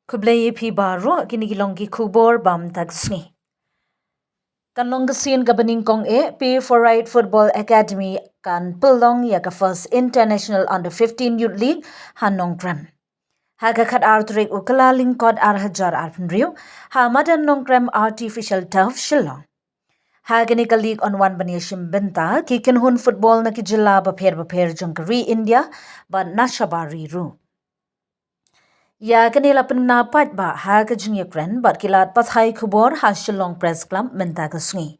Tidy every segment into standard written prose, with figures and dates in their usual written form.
Kublai pi baro kinigilonggi kubor bam tagsni. Kanlonggasin gabaning kong Pay for Right Football Academy kan pelong ya ka first international under 15 youth league han Nongkrem. Haga khat artrik ukala lingkod arhajar arpenriu ha madan Nongkrem artificial turf shillong. Haga ni ka league on one banishim benta kikin hun football na kijila bapher jangkari India ban nashabari ru. Ya kanila penapat ba ha ka jingya kren bat kilat pathai kubor ha Shillong Press Club menta ka sungi.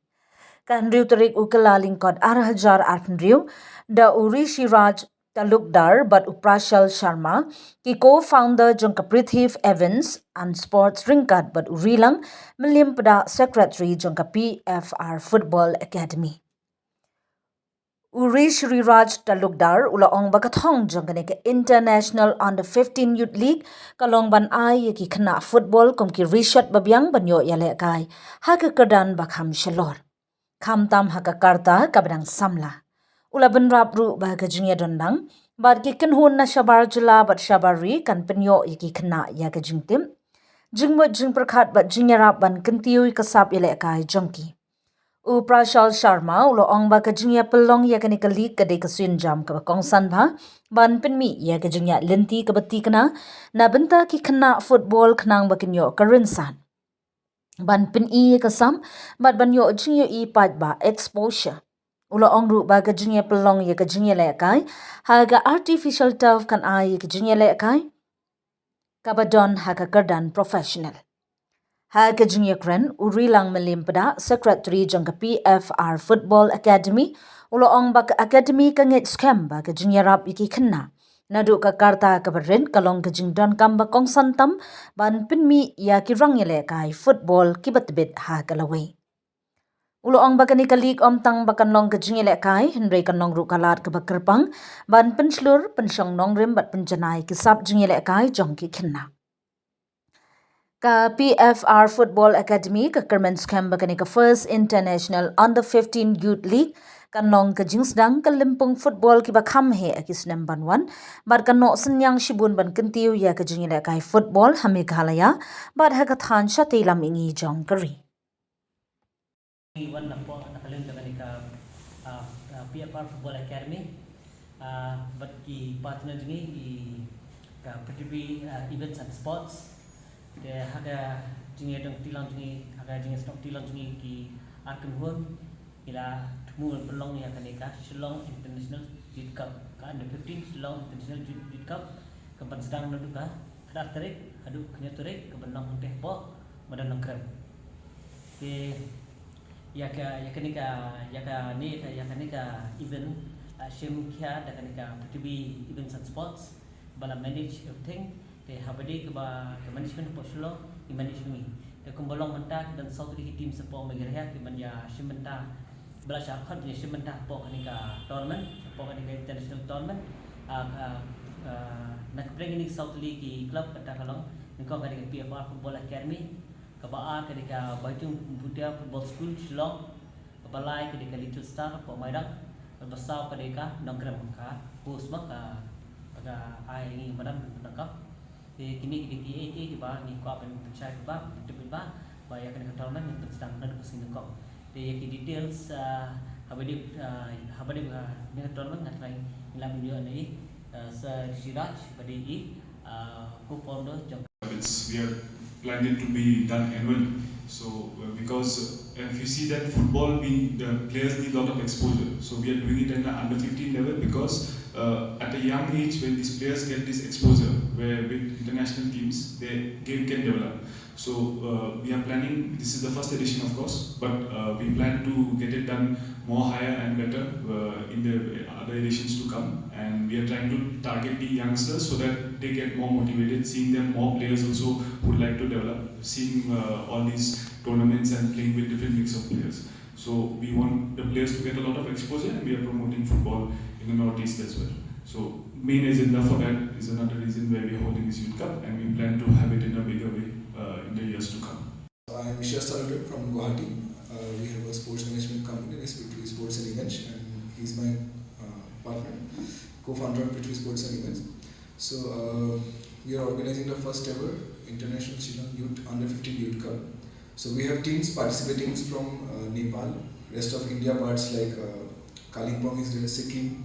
Kan riu tarik ukala lingkod arhajar arpenriu da uri Shiraj Talukdar bat Uprashal Sharma ki co-founder jangka Prithif Evans and sports ringkat bat urilang melim pada secretary jangka PFR Football Academy. Uri Shri Raj Talukdar ulaong bakathong jangkane ke International Under 15 Youth League kalong ban ai ki khna football kom ki Rishat babyang banyo yale kai ha ka kadan bakham shalor kham tam ha ka karta kabdang samla ula ban rap ru ba ka jingya dondang bar ki kenhun na shabar jula bat shabari kan penyo ki khna ya ka jingtim jingmo jing prakhat bat jingya rap ban kentiu kasap yale kai jongki Uprashal Sharma ulo ong ba kajingya pelong ya kani kali kade kasun jam ka kong san ba ban penmi ya kajingya lenti ka bati kana na benta ki khna football khnang ba kinyo karinsan ban pen I ka sam bat ban yo jingyo I pat ba exposure ulo ong ru ba kajingya pelong ya kajingya le kai ha ga artificial turf kan ai kajingya le kai kabadon ha ka kardan professional Ha kajingya kren uri lang melim pada secretary jangka PFR Football Academy ulo ong bak academy ka ngit scam ba kajingya rap iki kena nadu ka karta ka berin kalong kajing don kam ba kong santam ban pinmi ya ki rang yele kai football ki batbit ha kalawe ulo ong bakani ka league om tang bakan long kajing yele kai henry kan long ru kalat ka bakerpang ban penslur pensyong nongrim bat penjanai ki sap jing yele kai jongki kena Ka PFR Football Academy ka Kermens Camp ka first international under 15 youth league kanong ka jingsdang ka limpong football ki bakham he akis namban 1 bar ka no senyang shibun ban kentiu ya ka jingila kai football hame ghalaya bar ha ka than shate lam ingi jong kari Iwan napo nakalim ka PFR Football Academy but ki partner jingi ka Prithvi Events and Sports de haga jingi dong tilang jingi haga jingi stok tilang jingi ki akan hon ila tumul belong ya kaneka Shillong International Youth Cup ka under 15 Shillong International Youth Cup kapan sedang nadu ka kadar tarik adu kenya tarik ke benong teh po madan Nongkrem ke ya kanika event shim kya da kanika Prithvi Events and Sports bala manage everything te habadi ke management poslo I management te kumbolong menta dan sautri team sepo megerha ke banya shimenta bala syakhat ni shimenta po kanika tournament po kanika international tournament nak bring ini sautri ki club kata kalong niko kanika PFR Football Academy kabaa kanika Baitung Budia Football School Shillong kabalai kanika Little Star po maidang bersau kanika Nongkrem ka host maka aga ai ni madam nakap kini ki ba ni ko apen percaya ba debit ba ya kan tournament yang sedang nak pusing kok ki details habadi ni tournament ngat lain ilam video ni Sir Shiraj badi co-founder we are planning to be done annually. So because if you see that football, the players need a lot of exposure. So we are doing it at the under 15 level because at a young age, when these players get this exposure, where with international teams, their game can develop. So we are planning. This is the first edition, of course, but we plan to get it done more higher and better in the other editions to come. And we are trying to target the youngsters so that they get more motivated, seeing them more players also would like to develop, seeing all these tournaments and playing with different mix of players. So we want the players to get a lot of exposure, and we are promoting football in the Northeast as well. So main agenda for that is another reason why we are holding this Youth Cup, and we plan to have it in a bigger way in the years to come. I am Shah from Guwahati. We have a sports management company, Prithvi Sports and Events, and he's my partner, co-founder of Prithvi Sports and Events. So we are organizing the first ever International Shillong Youth Under 15 Youth Cup. So we have teams participating from Nepal, rest of India parts like Kalimpong is there, Sikkim,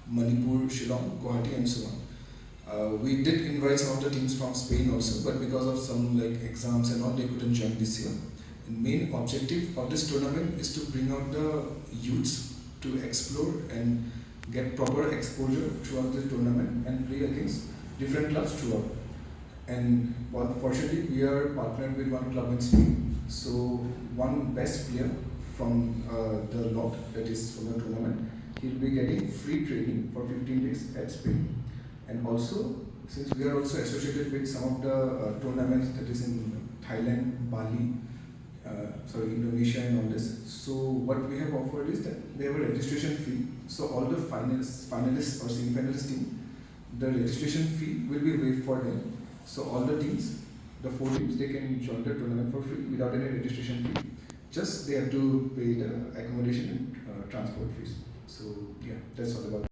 Manipur, Shillong, Guwahati, and so on. We did invite some of the teams from Spain also, but because of some like exams and all, they couldn't join this year. The main objective of this tournament is to bring out the youths to explore and get proper exposure throughout the tournament and play against different clubs throughout. And fortunately, we are partnered with one club in Spain. So one best player from the lot, that is from the tournament, he'll be getting free training for 15 days at Spain. And also, since we are also associated with some of the tournaments that is in Thailand, Bali, Indonesia and all this. So what we have offered is that they have a registration fee. So all the finalists or semi-finalist team, the registration fee will be waived for them. So all the teams, the 4 teams, they can join the tournament for free without any registration fee. Just they have to pay the accommodation and transport fees. So yeah, that's all about it.